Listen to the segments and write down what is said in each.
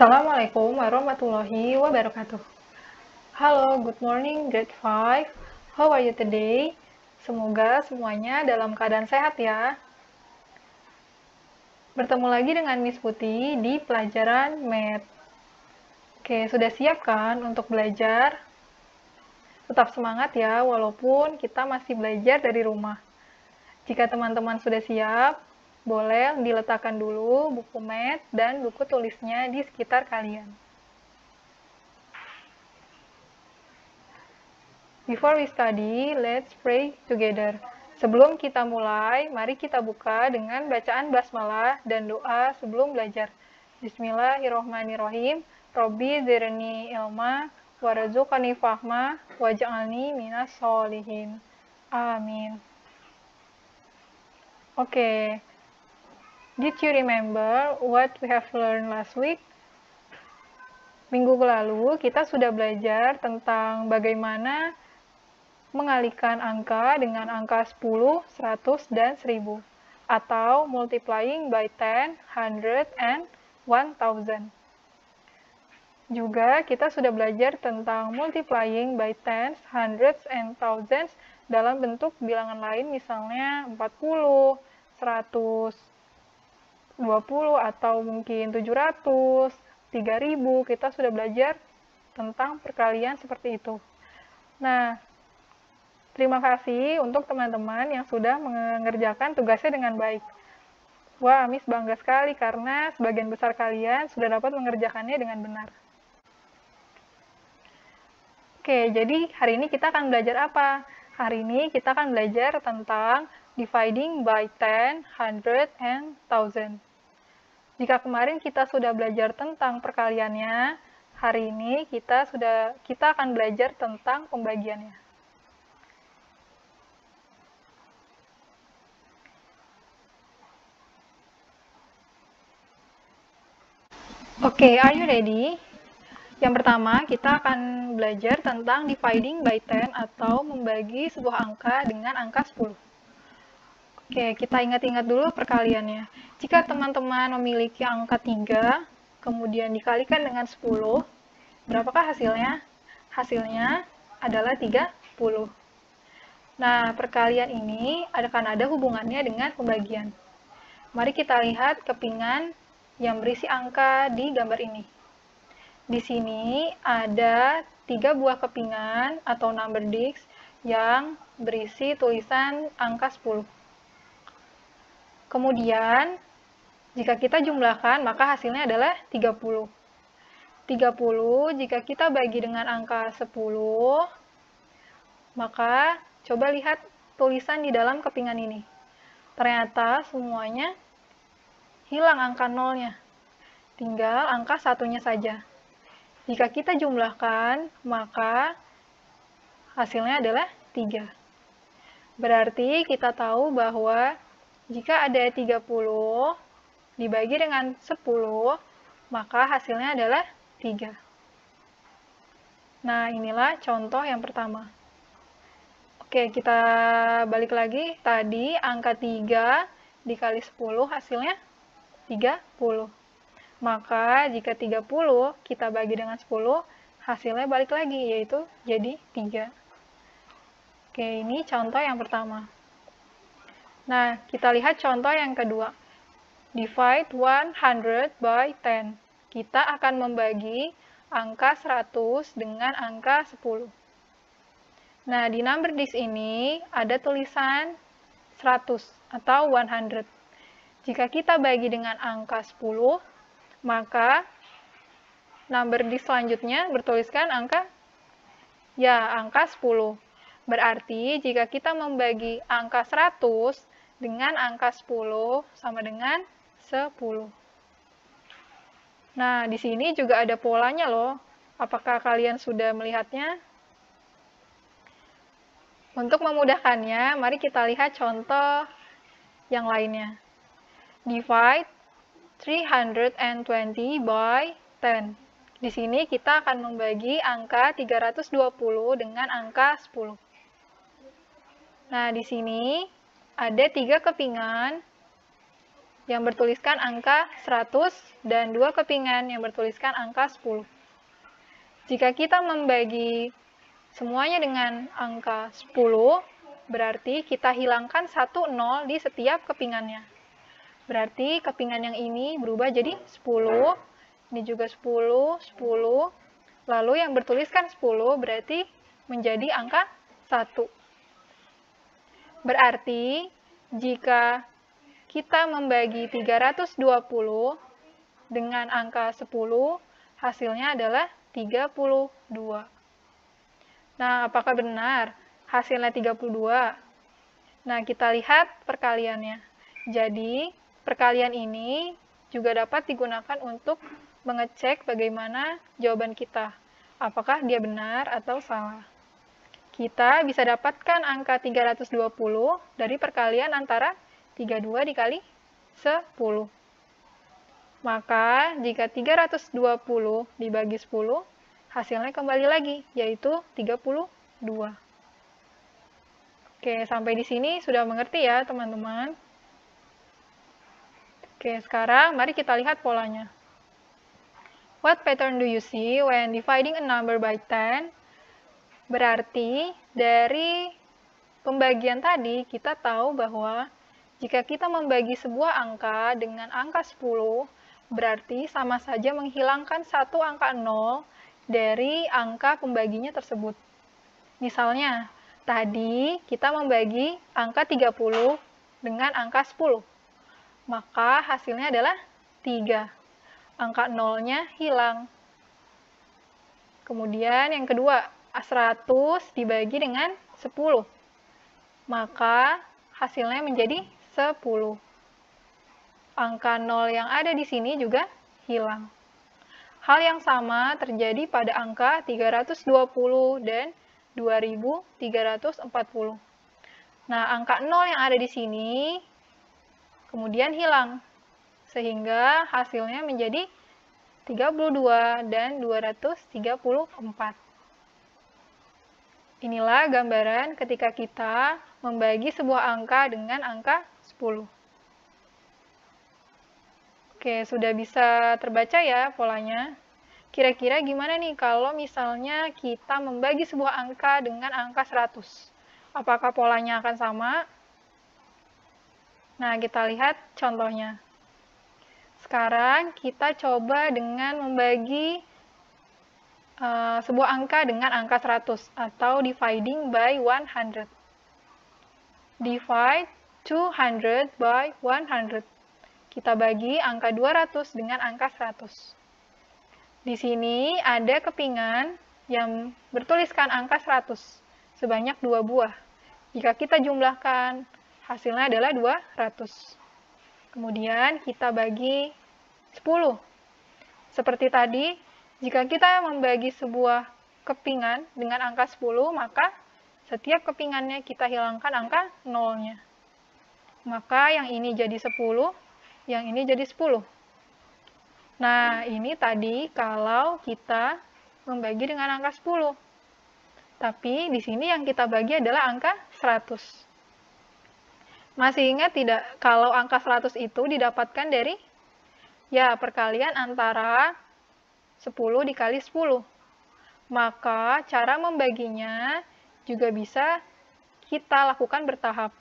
Assalamualaikum warahmatullahi wabarakatuh. Halo, good morning grade 5. How are you today? Semoga semuanya dalam keadaan sehat ya. Bertemu lagi dengan Miss Putih di pelajaran Math. Oke, sudah siap kan untuk belajar? Tetap semangat ya, walaupun kita masih belajar dari rumah. Jika teman-teman sudah siap, boleh diletakkan dulu buku Math dan buku tulisnya di sekitar kalian. Before we study, let's pray together. Sebelum kita mulai, mari kita buka dengan bacaan basmalah dan doa sebelum belajar. Bismillahirrohmanirrohim. Robbi zirni ilma, warzuqni fahma, waj'alni minas sholihin. Amin. Okay. Did you remember what we have learned last week? Minggu lalu kita sudah belajar tentang bagaimana mengalihkan angka dengan angka 10, 100, dan 1000, atau multiplying by 10, 100, and 1000. Juga kita sudah belajar tentang multiplying by tens, hundreds, and thousands dalam bentuk bilangan lain, misalnya 40, 100, 20, atau mungkin 700, 3000. Kita sudah belajar tentang perkalian seperti itu. Nah, terima kasih untuk teman-teman yang sudah mengerjakan tugasnya dengan baik. Wah, Miss bangga sekali karena sebagian besar kalian sudah dapat mengerjakannya dengan benar. Oke, jadi hari ini kita akan belajar apa? Hari ini kita akan belajar tentang dividing by 10, 100, and 1000. Jika kemarin kita sudah belajar tentang perkaliannya, hari ini kita akan belajar tentang pembagiannya. Oke, are you ready? Yang pertama, kita akan belajar tentang dividing by 10 atau membagi sebuah angka dengan angka 10. Oke, kita ingat-ingat dulu perkaliannya. Jika teman-teman memiliki angka 3, kemudian dikalikan dengan 10, berapakah hasilnya? Hasilnya adalah 30. Nah, perkalian ini akan ada hubungannya dengan pembagian. Mari kita lihat kepingan yang berisi angka di gambar ini. Di sini ada 3 buah kepingan atau number disc yang berisi tulisan angka 10. Kemudian, jika kita jumlahkan, maka hasilnya adalah 30. 30 jika kita bagi dengan angka 10, maka coba lihat tulisan di dalam kepingan ini. Ternyata semuanya hilang angka nolnya. Tinggal angka satunya saja. Jika kita jumlahkan, maka hasilnya adalah 3. Berarti kita tahu bahwa jika ada 30 dibagi dengan 10, maka hasilnya adalah 3. Nah, inilah contoh yang pertama. Oke, kita balik lagi. Tadi angka 3 dikali 10 hasilnya 30. Maka jika 30 kita bagi dengan 10, hasilnya balik lagi, yaitu jadi 3. Oke, ini contoh yang pertama. Nah, kita lihat contoh yang kedua. Divide 100 by 10. Kita akan membagi angka 100 dengan angka 10. Nah, di number disc ini ada tulisan 100 atau 100. Jika kita bagi dengan angka 10, maka number disc selanjutnya bertuliskan angka 10. Berarti jika kita membagi angka 100 dengan angka 10 sama dengan 10. Nah, di sini juga ada polanya loh. Apakah kalian sudah melihatnya? Untuk memudahkannya, mari kita lihat contoh yang lainnya. Divide 320 by 10. Di sini kita akan membagi angka 320 dengan angka 10. Nah, di sini ada 3 kepingan yang bertuliskan angka 100 dan 2 kepingan yang bertuliskan angka 10. Jika kita membagi semuanya dengan angka 10, berarti kita hilangkan 1 0 di setiap kepingannya. Berarti kepingan yang ini berubah jadi 10, ini juga 10, 10, lalu yang bertuliskan 10 berarti menjadi angka 1. Berarti jika kita membagi 320 dengan angka 10, hasilnya adalah 32. Nah, apakah benar hasilnya 32? Nah, kita lihat perkaliannya. Jadi, perkalian ini juga dapat digunakan untuk mengecek bagaimana jawaban kita. Apakah dia benar atau salah. Kita bisa dapatkan angka 320 dari perkalian antara 32 dikali 10. Maka, jika 320 dibagi 10, hasilnya kembali lagi, yaitu 32. Oke, sampai di sini sudah mengerti ya, teman-teman? Oke, sekarang mari kita lihat polanya. What pattern do you see when dividing a number by 10? Berarti, dari pembagian tadi, kita tahu bahwa jika kita membagi sebuah angka dengan angka 10, berarti sama saja menghilangkan satu angka 0 dari angka pembaginya tersebut. Misalnya, tadi kita membagi angka 30 dengan angka 10. Maka hasilnya adalah 3. Angka 0-nya hilang. Kemudian yang kedua, 100 dibagi dengan 10. Maka hasilnya menjadi 10. Angka 0 yang ada di sini juga hilang. Hal yang sama terjadi pada angka 320 dan 2340. Nah, angka 0 yang ada di sini kemudian hilang, sehingga hasilnya menjadi 32 dan 234. Inilah gambaran ketika kita membagi sebuah angka dengan angka 10. Oke, sudah bisa terbaca ya polanya. Kira-kira gimana nih kalau misalnya kita membagi sebuah angka dengan angka 100? Apakah polanya akan sama? Nah, kita lihat contohnya. Sekarang kita coba dengan membagi sebuah angka dengan angka 100 atau dividing by 100. Divide 200 by 100. Kita bagi angka 200 dengan angka 100. Di sini ada kepingan yang bertuliskan angka 100, sebanyak 2 buah. Jika kita jumlahkan, hasilnya adalah 200. Kemudian kita bagi 10. Seperti tadi, jika kita membagi sebuah kepingan dengan angka 10, maka setiap kepingannya kita hilangkan angka 0-nya. Maka yang ini jadi 10, yang ini jadi 10. Nah, ini tadi kalau kita membagi dengan angka 10. Tapi di sini yang kita bagi adalah angka 100. Masih ingat tidak kalau angka 100 itu didapatkan dari perkalian antara 10 dikali 10. Maka cara membaginya juga bisa kita lakukan bertahap,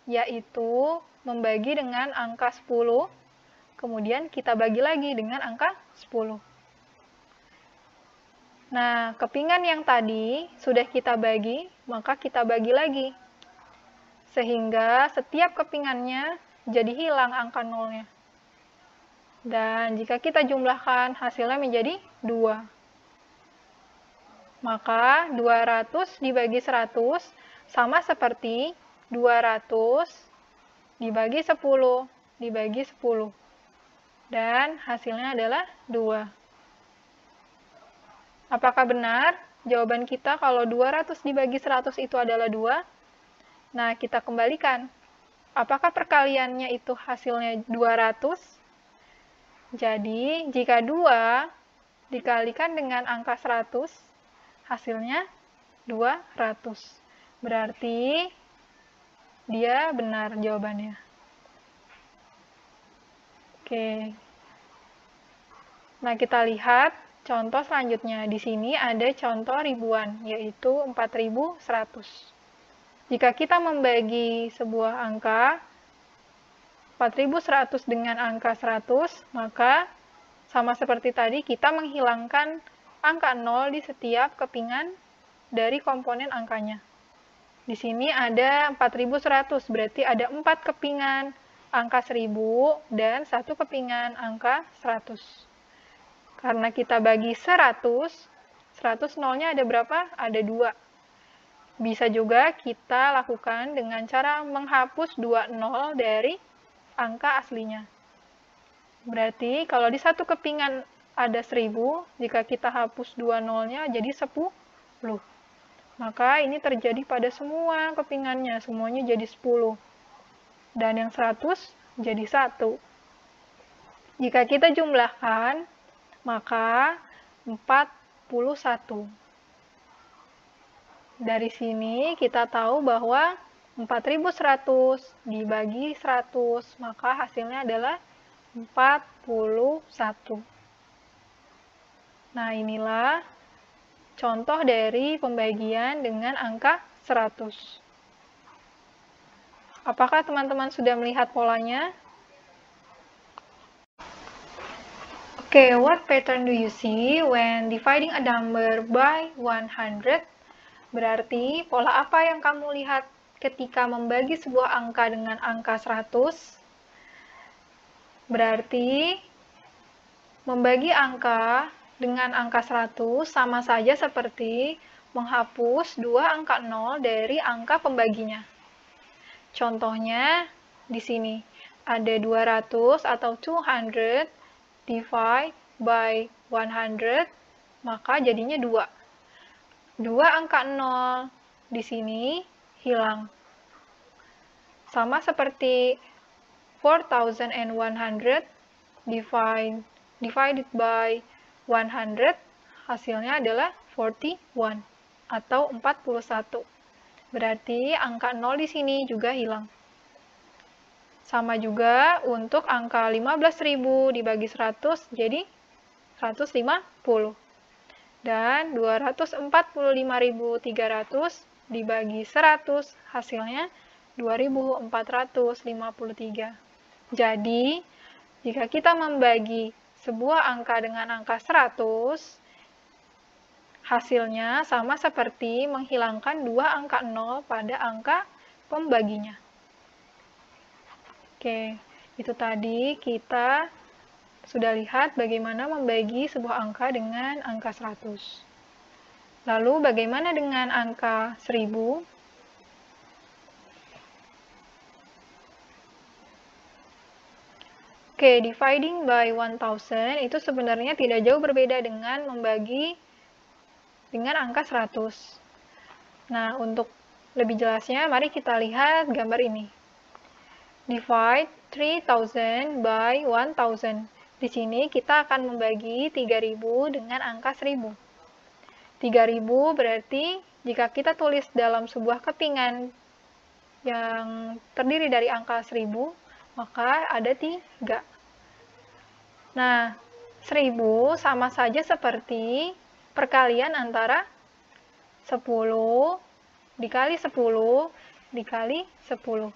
yaitu membagi dengan angka 10, kemudian kita bagi lagi dengan angka 10. Nah, kepingan yang tadi sudah kita bagi, maka kita bagi lagi. Sehingga setiap kepingannya jadi hilang angka 0-nya. Dan jika kita jumlahkan, hasilnya menjadi 2. Maka 200 dibagi 100 sama seperti 200 dibagi 10 dibagi 10. Dan hasilnya adalah 2. Apakah benar jawaban kita kalau 200 dibagi 100 itu adalah 2? Nah, kita kembalikan. Apakah perkaliannya itu hasilnya 200? Jadi, jika 2 dikalikan dengan angka 100, hasilnya 200. Berarti dia benar jawabannya. Oke. Nah, kita lihat contoh selanjutnya. Di sini ada contoh ribuan, yaitu 4100. Jika kita membagi sebuah angka 4100 dengan angka 100, maka sama seperti tadi kita menghilangkan angka 0 di setiap kepingan dari komponen angkanya. Di sini ada 4100, berarti ada 4 kepingan angka 1000 dan 1 kepingan angka 100. Karena kita bagi 100 nolnya ada berapa? Ada 2. Bisa juga kita lakukan dengan cara menghapus 2 nol dari angka aslinya. Berarti kalau di satu kepingan ada 1000, jika kita hapus 2 nolnya jadi 10. Maka ini terjadi pada semua kepingannya, semuanya jadi 10. Dan yang 100 jadi 1. Jika kita jumlahkan, maka 41. Dari sini kita tahu bahwa 4100 dibagi 100, maka hasilnya adalah 41. Nah, inilah contoh dari pembagian dengan angka 100. Apakah teman-teman sudah melihat polanya? Okay, what pattern do you see when dividing a number by 100? Berarti, pola apa yang kamu lihat ketika membagi sebuah angka dengan angka 100? Berarti, membagi angka dengan angka 100 sama saja seperti menghapus 2 angka 0 dari angka pembaginya. Contohnya, di sini ada 200 atau 200 divide by 100, maka jadinya 2. 2 angka 0 di sini hilang. Sama seperti 4100 divided by 100, hasilnya adalah 41 atau 41. Berarti angka 0 di sini juga hilang. Sama juga untuk angka 15.000 dibagi 100 jadi 150. Dan 245.300 dibagi 100 hasilnya 2453. Jadi, jika kita membagi sebuah angka dengan angka 100, hasilnya sama seperti menghilangkan 2 angka 0 pada angka pembaginya. Oke, itu tadi kita sudah lihat bagaimana membagi sebuah angka dengan angka 100. Lalu bagaimana dengan angka 1000? Oke, dividing by 1000 itu sebenarnya tidak jauh berbeda dengan membagi dengan angka 100. Nah, untuk lebih jelasnya, mari kita lihat gambar ini. Divide 3000 by 1000. Di sini kita akan membagi 3000 dengan angka 1000. 3000 berarti jika kita tulis dalam sebuah kepingan yang terdiri dari angka 1000, maka ada 3. Nah, 1000 sama saja seperti perkalian antara 10 dikali 10 dikali 10.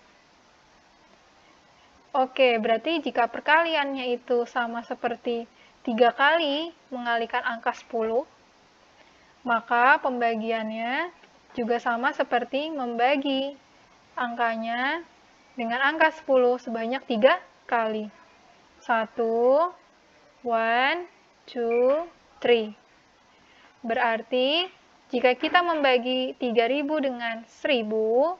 Oke, berarti jika perkaliannya itu sama seperti 3 kali mengalikan angka 10, maka pembagiannya juga sama seperti membagi angkanya dengan angka 10 sebanyak 3 kali. 1, 1, 2, 3. Berarti, jika kita membagi 3000 dengan 1000,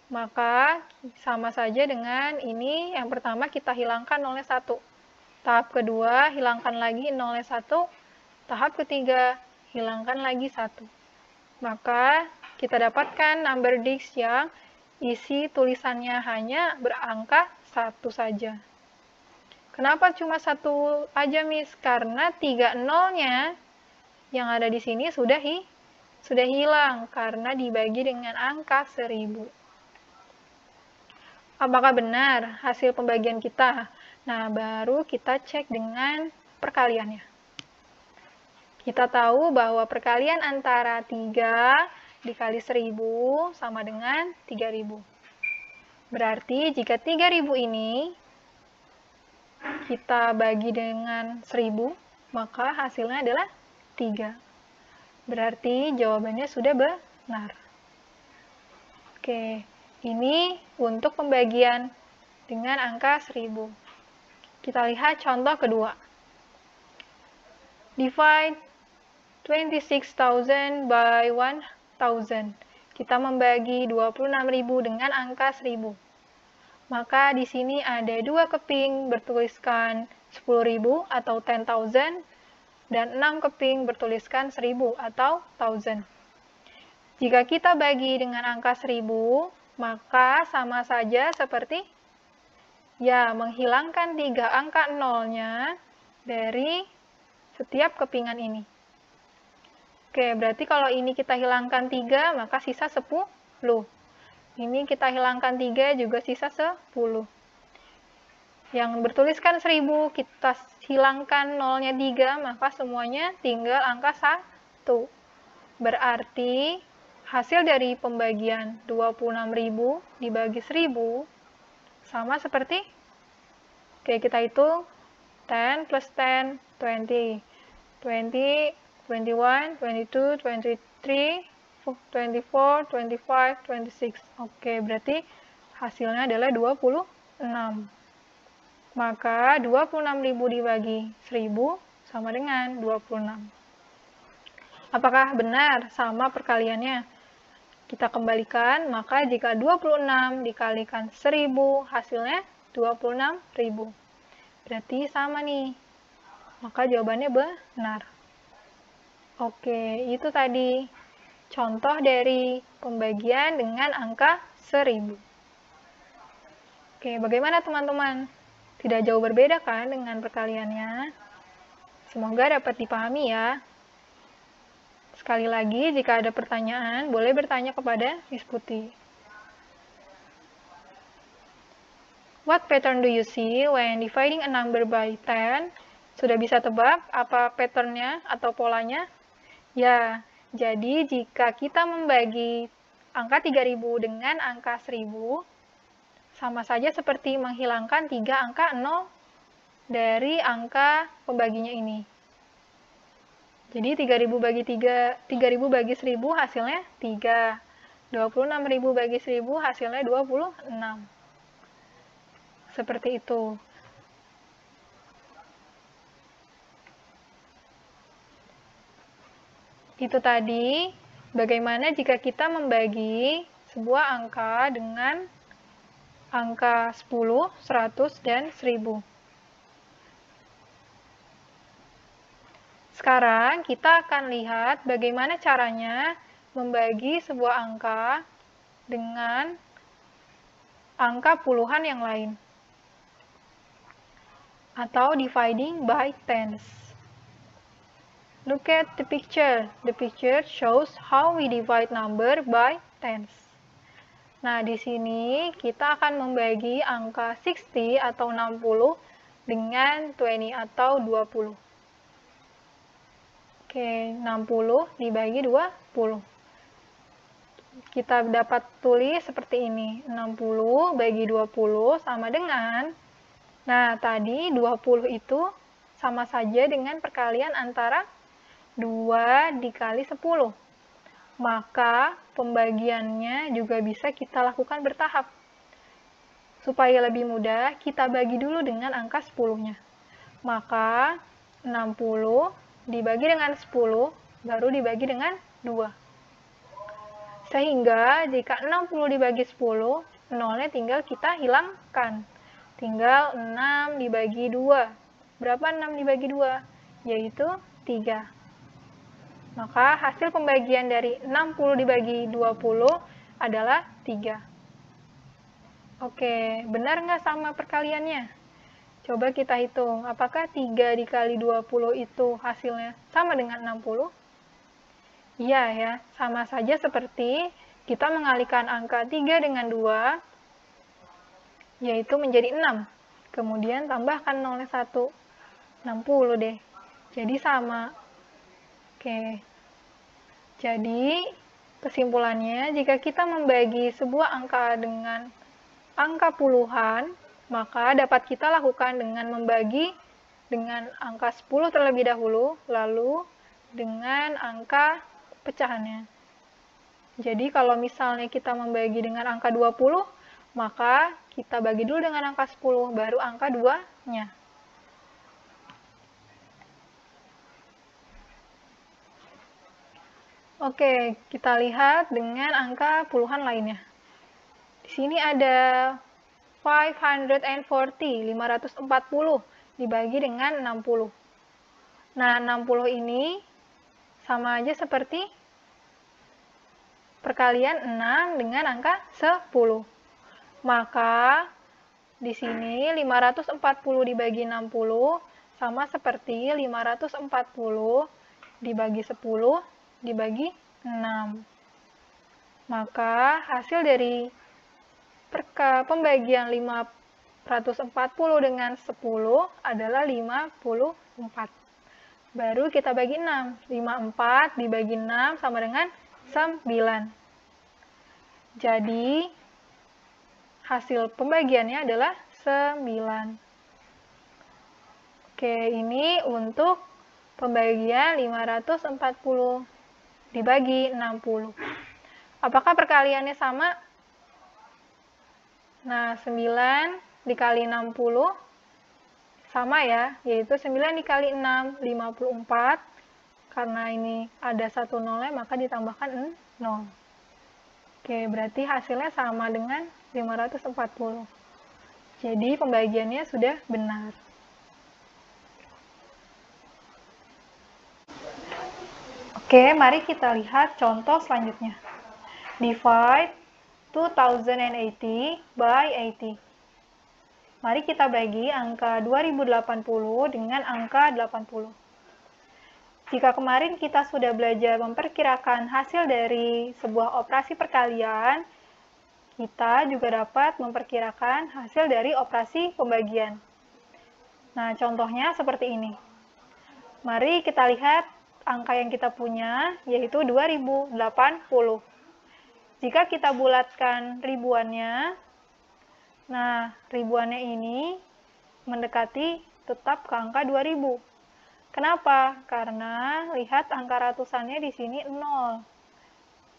maka sama saja dengan ini. Yang pertama kita hilangkan nolnya 1. Tahap kedua, hilangkan lagi nolnya 1. Tahap ketiga, hilangkan lagi 1. Maka kita dapatkan number disk yang isi tulisannya hanya berangka 1 saja. Kenapa cuma 1 aja, Miss? Karena 3 nolnya yang ada di sini sudah hilang karena dibagi dengan angka 1000. Apakah benar hasil pembagian kita? Nah, baru kita cek dengan perkaliannya. Kita tahu bahwa perkalian antara 3 dikali 1000 sama dengan 3000. Berarti jika 3000 ini kita bagi dengan 1000, maka hasilnya adalah 3. Berarti jawabannya sudah benar. Oke, ini untuk pembagian dengan angka 1000. Kita lihat contoh kedua. Divide 26,000 by 1000. Kita membagi 26.000 dengan angka 1000. Maka di sini ada 2 keping bertuliskan 10.000 atau 10,000 dan 6 keping bertuliskan 1000 atau 1000. Jika kita bagi dengan angka 1000, maka sama saja seperti menghilangkan 3 angka nolnya dari setiap kepingan ini. Oke, berarti kalau ini kita hilangkan 3, maka sisa 10. Ini kita hilangkan 3, juga sisa 10. Yang bertuliskan 1000, kita hilangkan nolnya 3, maka semuanya tinggal angka 1. Berarti hasil dari pembagian 26.000 dibagi 1000 sama seperti, kita hitung 10 plus 10, 20. 20, 21, 22, 23, 24, 25, 26. Oke, berarti hasilnya adalah 26. Maka 26.000 dibagi 1000 sama dengan 26. Apakah benar sama perkaliannya? Kita kembalikan, maka jika 26 dikalikan 1000, hasilnya 26.000. Berarti sama nih. Maka jawabannya benar. Oke, itu tadi contoh dari pembagian dengan angka 1000. Oke, bagaimana teman-teman? Tidak jauh berbeda kan dengan perkaliannya? Semoga dapat dipahami ya. Sekali lagi, jika ada pertanyaan, boleh bertanya kepada Miss Putih. What pattern do you see when dividing a number by 10? Sudah bisa tebak apa patternnya atau polanya? Ya, jadi jika kita membagi angka 3000 dengan angka 1000, sama saja seperti menghilangkan 3 angka 0 dari angka pembaginya ini. Jadi 3000 bagi 1000 hasilnya 3. 26.000 bagi 1000 hasilnya 26. Seperti itu. Itu tadi, bagaimana jika kita membagi sebuah angka dengan angka 10, 100, dan 1000. Sekarang kita akan lihat bagaimana caranya membagi sebuah angka dengan angka puluhan yang lain, atau dividing by tens. Look at the picture. The picture shows how we divide number by tens. Nah, di sini kita akan membagi angka 60 atau 60 dengan 20 atau 20. Oke, 60 dibagi 20. Kita dapat tulis seperti ini. 60 bagi 20 sama dengan, nah tadi 20 itu sama saja dengan perkalian antara 2 dikali 10. Maka pembagiannya juga bisa kita lakukan bertahap. Supaya lebih mudah, kita bagi dulu dengan angka 10-nya. Maka 60 dibagi dengan 10, baru dibagi dengan 2. Sehingga jika 60 dibagi 10, nolnya tinggal kita hilangkan. Tinggal 6 dibagi 2. Berapa 6 dibagi 2? Yaitu 3. Maka hasil pembagian dari 60 dibagi 20 adalah 3. Oke, benar nggak sama perkaliannya? Coba kita hitung, apakah 3 dikali 20 itu hasilnya sama dengan 60? Iya ya, sama saja seperti kita mengalihkan angka 3 dengan 2, yaitu menjadi 6. kemudian tambahkan nolnya 1, 60 deh. Jadi sama. Oke. Jadi, kesimpulannya, jika kita membagi sebuah angka dengan angka puluhan, maka dapat kita lakukan dengan membagi dengan angka 10 terlebih dahulu, lalu dengan angka pecahannya. Jadi, kalau misalnya kita membagi dengan angka 20, maka kita bagi dulu dengan angka 10, baru angka 2-nya. Oke, kita lihat dengan angka puluhan lainnya. Di sini ada 540 dibagi dengan 60. Nah, 60 ini sama aja seperti perkalian 6 dengan angka 10. Maka di sini 540 dibagi 60 sama seperti 540 dibagi 10 dibagi 6. Maka hasil dari pembagian 540 dengan 10 adalah 54. Baru kita bagi 6. 54 dibagi 6 sama dengan 9. Jadi, hasil pembagiannya adalah 9. Oke, ini untuk pembagian 540 dibagi 60. Apakah perkaliannya sama? Nah, 9 dikali 60 sama ya, yaitu 9 dikali 6, 54. Karena ini ada 1 nolnya, maka ditambahkan 0. Oke, berarti hasilnya sama dengan 540. Jadi, pembagiannya sudah benar. Oke, mari kita lihat contoh selanjutnya. Divide 2080 by 80. Mari kita bagi angka 2080 dengan angka 80. Jika kemarin kita sudah belajar memperkirakan hasil dari sebuah operasi perkalian, kita juga dapat memperkirakan hasil dari operasi pembagian. Nah, contohnya seperti ini. Mari kita lihat angka yang kita punya, yaitu 2080. Jika kita bulatkan ribuannya, nah, ribuannya ini mendekati tetap ke angka 2000. Kenapa? Karena lihat angka ratusannya di sini 0.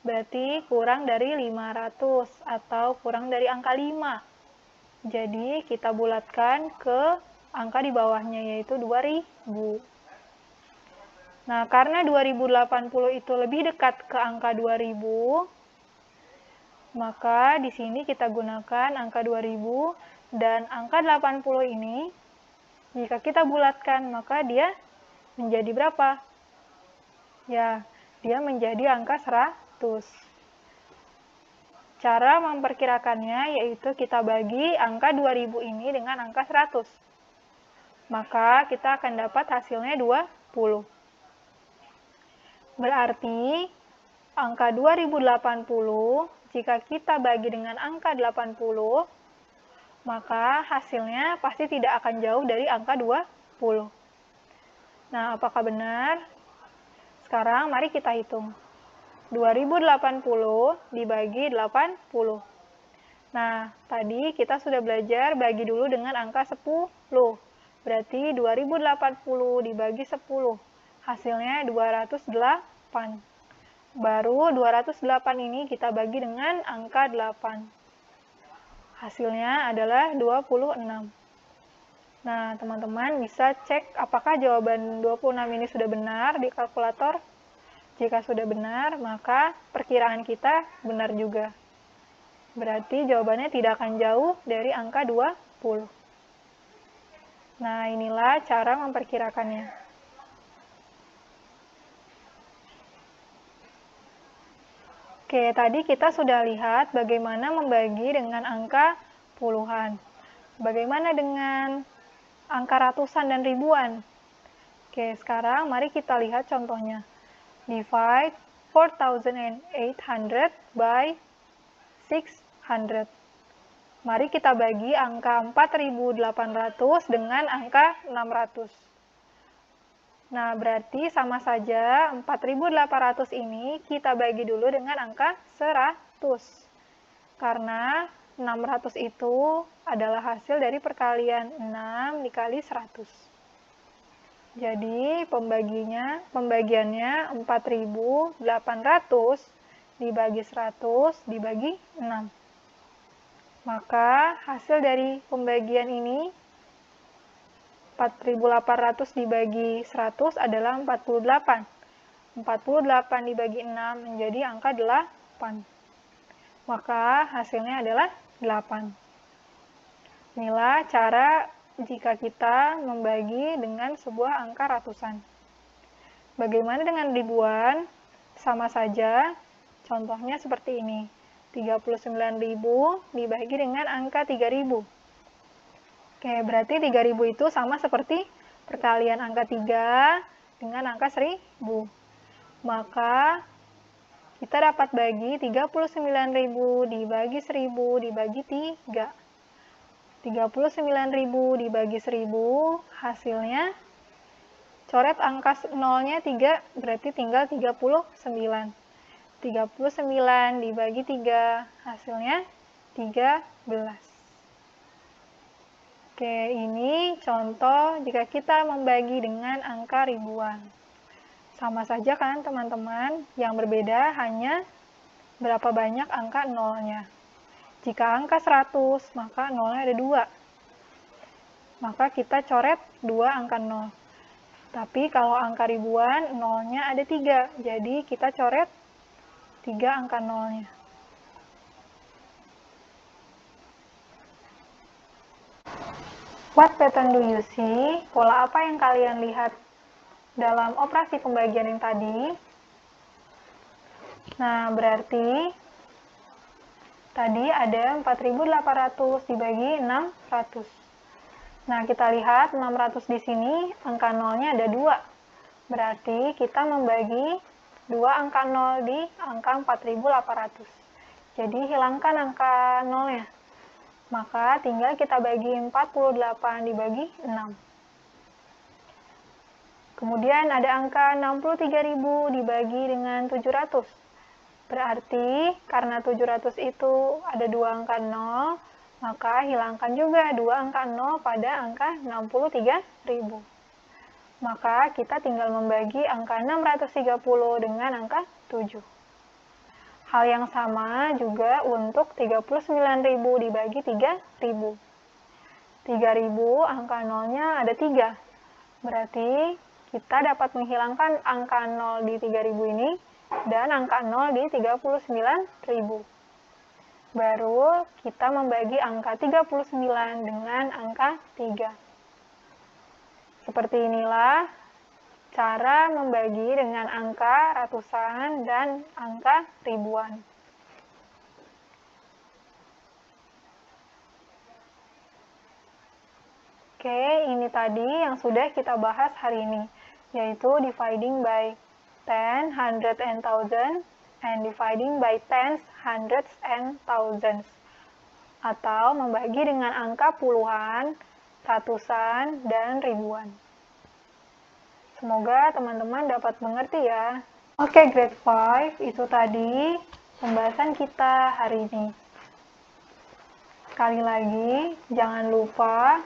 Berarti kurang dari 500 atau kurang dari angka 5. Jadi, kita bulatkan ke angka di bawahnya, yaitu 2000. Nah, karena 2080 itu lebih dekat ke angka 2000, maka di sini kita gunakan angka 2000 dan angka 80 ini, jika kita bulatkan, maka dia menjadi berapa? Ya, dia menjadi angka 100. Cara memperkirakannya yaitu kita bagi angka 2000 ini dengan angka 100. Maka kita akan dapat hasilnya 20. Berarti angka 2080 jika kita bagi dengan angka 80, maka hasilnya pasti tidak akan jauh dari angka 20. Nah, apakah benar? Sekarang mari kita hitung. 2080 dibagi 80. Nah, tadi kita sudah belajar bagi dulu dengan angka 10. Berarti 2080 dibagi 10. Hasilnya 208. Baru 208 ini kita bagi dengan angka 8. Hasilnya adalah 26. Nah, teman-teman bisa cek apakah jawaban 26 ini sudah benar di kalkulator. Jika sudah benar, maka perkiraan kita benar juga. Berarti jawabannya tidak akan jauh dari angka 20. Nah, inilah cara memperkirakannya. Oke, tadi kita sudah lihat bagaimana membagi dengan angka puluhan. Bagaimana dengan angka ratusan dan ribuan? Oke, sekarang mari kita lihat contohnya. Divide 4,800 by 600. Mari kita bagi angka 4.800 dengan angka 600. Nah, berarti sama saja 4.800 ini kita bagi dulu dengan angka 100. Karena 600 itu adalah hasil dari perkalian 6 dikali 100. Jadi, pembagiannya 4.800 dibagi 100 dibagi 6. Maka hasil dari pembagian ini 4.800 dibagi 100 adalah 48. 48 dibagi 6 menjadi angka 8. Maka hasilnya adalah 8. Inilah cara jika kita membagi dengan sebuah angka ratusan. Bagaimana dengan ribuan? Sama saja, contohnya seperti ini. 39.000 dibagi dengan angka 3.000. Oke, berarti 3.000 itu sama seperti perkalian angka 3 dengan angka 1.000. Maka kita dapat bagi 39.000 dibagi 1.000 dibagi 3. 39.000 dibagi 1.000, hasilnya coret angka nolnya 3, berarti tinggal 39. 39 dibagi 3, hasilnya 13. Oke, ini contoh jika kita membagi dengan angka ribuan. Sama saja kan teman-teman, yang berbeda hanya berapa banyak angka nolnya. Jika angka 100, maka nolnya ada 2. Maka kita coret 2 angka 0. Tapi kalau angka ribuan, nolnya ada 3. Jadi kita coret 3 angka nolnya. What pattern do you see? Pola apa yang kalian lihat dalam operasi pembagian yang tadi? Nah, berarti tadi ada 4.800 dibagi 600. Nah, kita lihat 600 di sini, angka nolnya ada 2. Berarti kita membagi 2 angka 0 di angka 4.800. Jadi, hilangkan angka nolnya. Maka, tinggal kita bagi 48 dibagi 6. Kemudian, ada angka 63.000 dibagi dengan 700. Berarti, karena 700 itu ada 2 angka 0, maka hilangkan juga 2 angka 0 pada angka 63.000. Maka kita tinggal membagi angka 630 dengan angka 7. Hal yang sama juga untuk 39.000 dibagi 3.000. 3.000 angka nolnya ada 3. Berarti kita dapat menghilangkan angka 0 di 3.000 ini dan angka 0 di 39.000. Baru kita membagi angka 39 dengan angka 3. Seperti inilah cara membagi dengan angka ratusan dan angka ribuan. Oke, ini tadi yang sudah kita bahas hari ini, yaitu dividing by 10, hundred, and thousand, and dividing by tens, hundreds, and thousands. Atau membagi dengan angka puluhan, ratusan, dan ribuan. Semoga teman-teman dapat mengerti ya. Oke, grade 5, itu tadi pembahasan kita hari ini. Sekali lagi, jangan lupa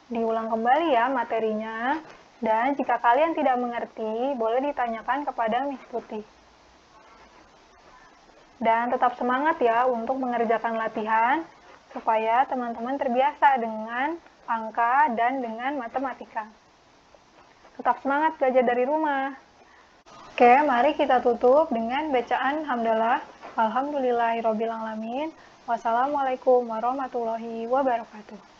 diulang kembali ya materinya. Dan jika kalian tidak mengerti, boleh ditanyakan kepada Miss Putih. Dan tetap semangat ya untuk mengerjakan latihan, supaya teman-teman terbiasa dengan angka dan dengan matematika. Tetap semangat belajar dari rumah. Oke, mari kita tutup dengan bacaan hamdalah. Alhamdulillahirobbilalamin. Wassalamualaikum warahmatullahi wabarakatuh.